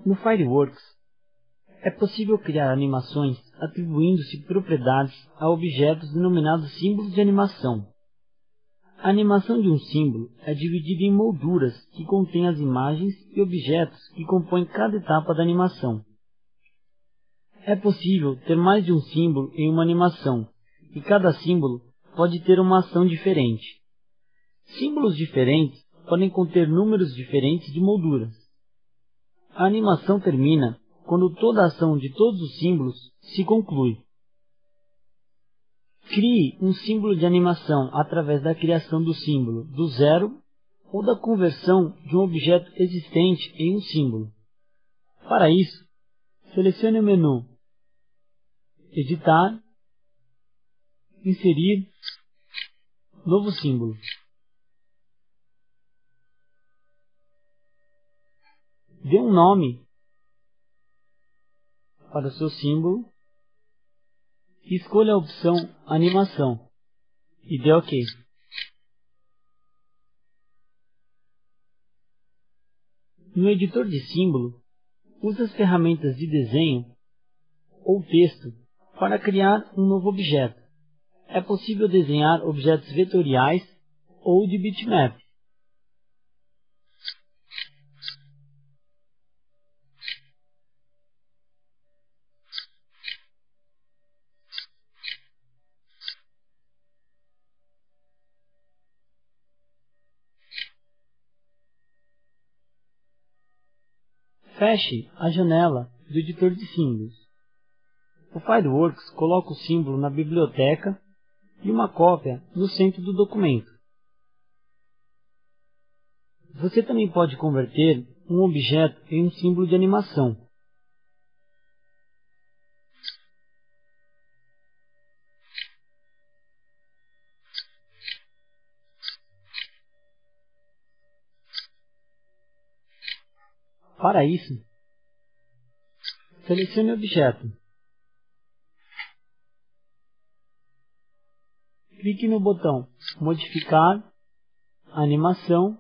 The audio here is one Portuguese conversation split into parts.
No Fireworks, é possível criar animações atribuindo-se propriedades a objetos denominados símbolos de animação. A animação de um símbolo é dividida em molduras que contêm as imagens e objetos que compõem cada etapa da animação. É possível ter mais de um símbolo em uma animação, e cada símbolo pode ter uma ação diferente. Símbolos diferentes podem conter números diferentes de molduras. A animação termina quando toda a ação de todos os símbolos se conclui. Crie um símbolo de animação através da criação do símbolo do zero ou da conversão de um objeto existente em um símbolo. Para isso, selecione o menu Editar, Inserir, Novo símbolo. Dê um nome para o seu símbolo e escolha a opção Animação e dê OK. No editor de símbolo, use as ferramentas de desenho ou texto para criar um novo objeto. É possível desenhar objetos vetoriais ou de bitmap. Feche a janela do editor de símbolos. O Fireworks coloca o símbolo na biblioteca e uma cópia no centro do documento. Você também pode converter um objeto em um símbolo de animação. Para isso, selecione o objeto. Clique no botão Modificar, Animação,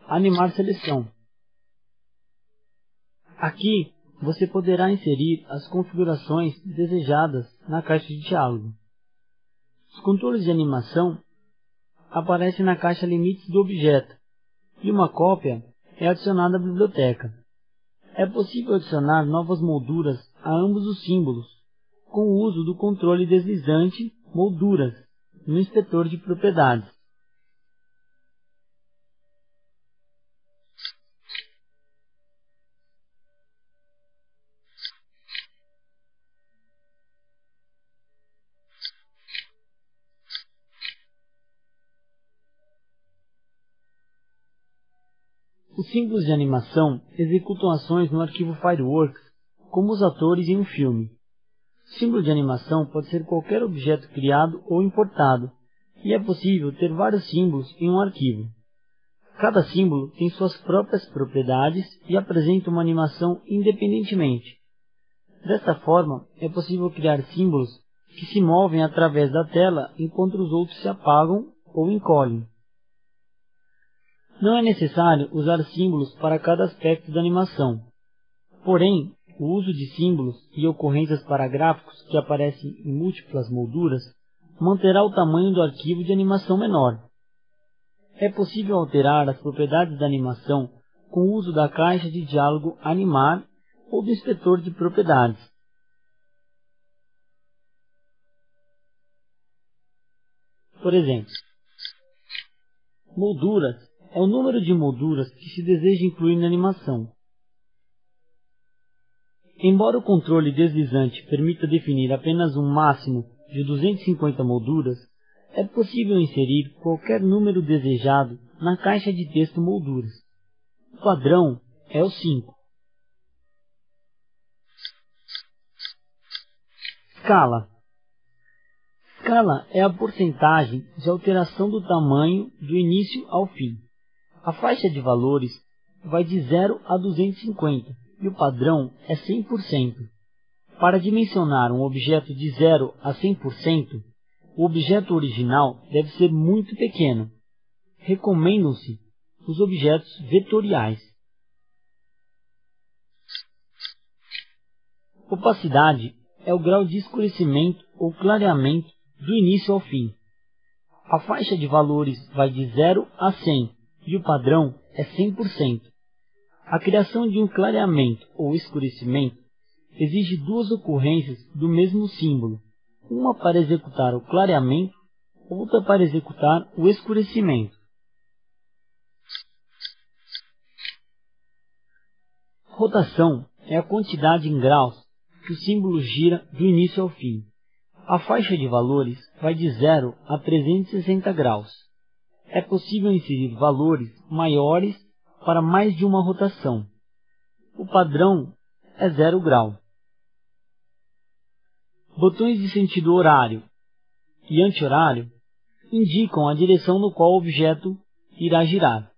Animar seleção. Aqui, você poderá inserir as configurações desejadas na caixa de diálogo. Os controles de animação aparecem na caixa Limites do objeto e uma cópia é adicionada à biblioteca. É possível adicionar novas molduras a ambos os símbolos, com o uso do controle deslizante Molduras no inspetor de propriedades. Os símbolos de animação executam ações no arquivo Fireworks, como os atores em um filme. O símbolo de animação pode ser qualquer objeto criado ou importado, e é possível ter vários símbolos em um arquivo. Cada símbolo tem suas próprias propriedades e apresenta uma animação independentemente. Desta forma, é possível criar símbolos que se movem através da tela enquanto os outros se apagam ou encolhem. Não é necessário usar símbolos para cada aspecto da animação. Porém, o uso de símbolos e ocorrências para gráficos que aparecem em múltiplas molduras manterá o tamanho do arquivo de animação menor. É possível alterar as propriedades da animação com o uso da caixa de diálogo Animar ou do inspetor de propriedades. Por exemplo, molduras é o número de molduras que se deseja incluir na animação. Embora o controle deslizante permita definir apenas um máximo de 250 molduras, é possível inserir qualquer número desejado na caixa de texto Molduras. O padrão é o 5. Escala. Escala é a porcentagem de alteração do tamanho do início ao fim. A faixa de valores vai de 0 a 250 e o padrão é 100%. Para dimensionar um objeto de 0 a 100%, o objeto original deve ser muito pequeno. Recomendam-se os objetos vetoriais. Opacidade é o grau de escurecimento ou clareamento do início ao fim. A faixa de valores vai de 0 a 100 e o padrão é 100%. A criação de um clareamento ou escurecimento exige duas ocorrências do mesmo símbolo, uma para executar o clareamento, outra para executar o escurecimento. Rotação é a quantidade em graus que o símbolo gira do início ao fim. A faixa de valores vai de 0 a 360 graus. É possível inserir valores maiores para mais de uma rotação. O padrão é 0 grau. Botões de sentido horário e anti-horário indicam a direção no qual o objeto irá girar.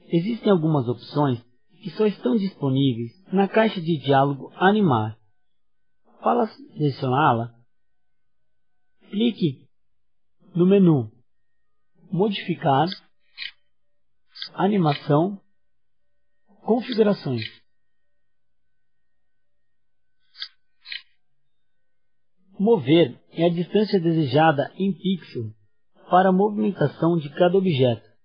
Existem algumas opções que só estão disponíveis na caixa de diálogo Animar. Para selecioná-la, clique no menu Modificar, Animação, Configurações. Mover é a distância desejada em pixel para a movimentação de cada objeto.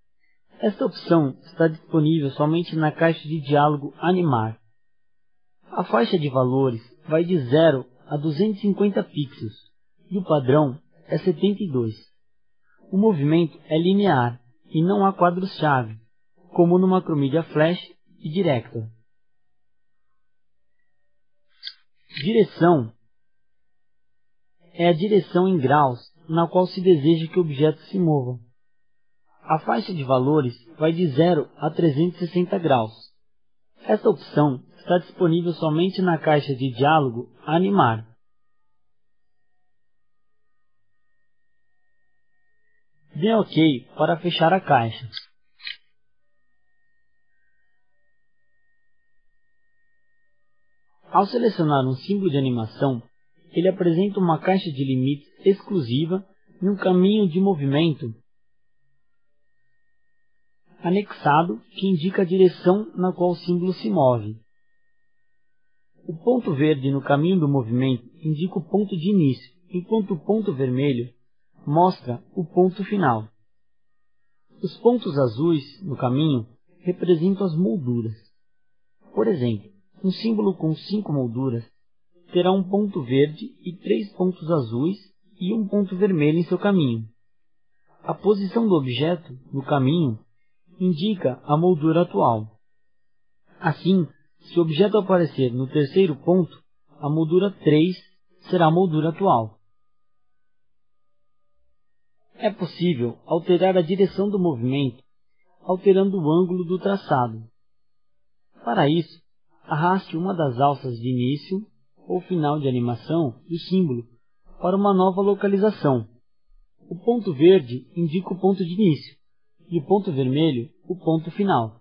Esta opção está disponível somente na caixa de diálogo Animar. A faixa de valores vai de 0 a 250 pixels e o padrão é 72. O movimento é linear e não há quadros-chave, como no Macromedia Flash e Director. Direção é a direção em graus na qual se deseja que o objeto se mova. A faixa de valores vai de 0 a 360 graus. Esta opção está disponível somente na caixa de diálogo Animar. Dê OK para fechar a caixa. Ao selecionar um símbolo de animação, ele apresenta uma caixa de limites exclusiva e um caminho de movimento anexado que indica a direção na qual o símbolo se move. O ponto verde no caminho do movimento indica o ponto de início, enquanto o ponto vermelho mostra o ponto final. Os pontos azuis no caminho representam as molduras. Por exemplo, um símbolo com 5 molduras terá um ponto verde e 3 pontos azuis e um ponto vermelho em seu caminho. A posição do objeto no caminho indica a moldura atual. Assim, se o objeto aparecer no terceiro ponto, a moldura 3 será a moldura atual. É possível alterar a direção do movimento, alterando o ângulo do traçado. Para isso, arraste uma das alças de início ou final de animação do símbolo para uma nova localização. O ponto verde indica o ponto de início e o ponto vermelho o ponto final.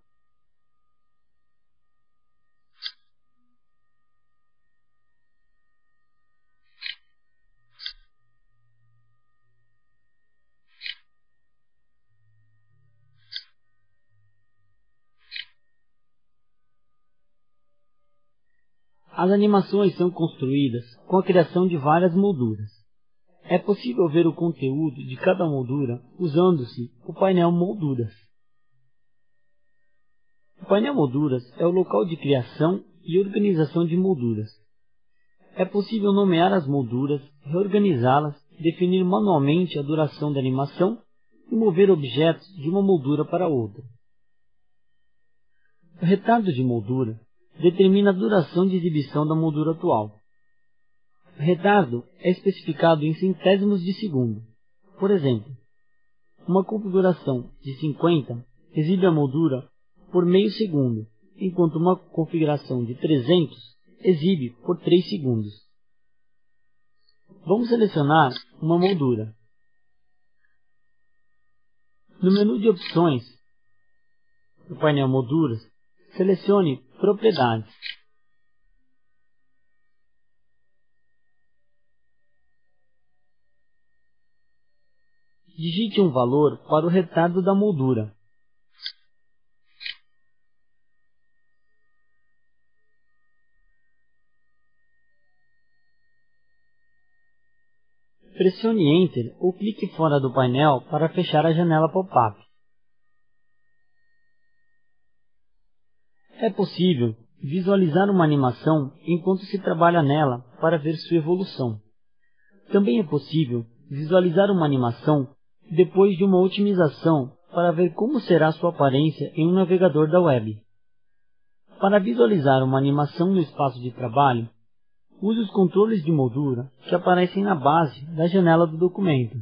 As animações são construídas com a criação de várias molduras. É possível ver o conteúdo de cada moldura usando-se o painel Molduras. O painel Molduras é o local de criação e organização de molduras. É possível nomear as molduras, reorganizá-las, definir manualmente a duração da animação e mover objetos de uma moldura para outra. O retardo de moldura determina a duração de exibição da moldura atual. O retardo é especificado em centésimos de segundo. Por exemplo, uma configuração de 50 exibe a moldura por meio segundo, enquanto uma configuração de 300 exibe por 3 segundos. Vamos selecionar uma moldura. No menu de opções do painel Molduras, selecione Propriedades. Digite um valor para o retardo da moldura. Pressione Enter ou clique fora do painel para fechar a janela pop-up. É possível visualizar uma animação enquanto se trabalha nela para ver sua evolução. Também é possível visualizar uma animação depois de uma otimização para ver como será sua aparência em um navegador da web. Para visualizar uma animação no espaço de trabalho, use os controles de moldura que aparecem na base da janela do documento.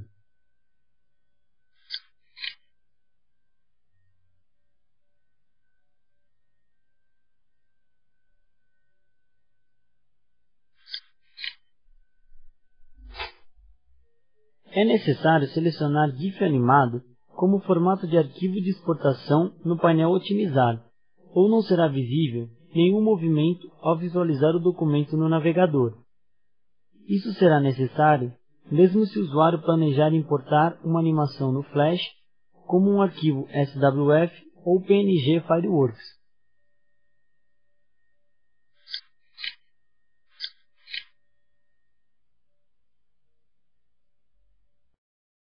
É necessário selecionar GIF animado como formato de arquivo de exportação no painel Otimizar, ou não será visível nenhum movimento ao visualizar o documento no navegador. Isso será necessário mesmo se o usuário planejar importar uma animação no Flash como um arquivo SWF ou PNG Fireworks.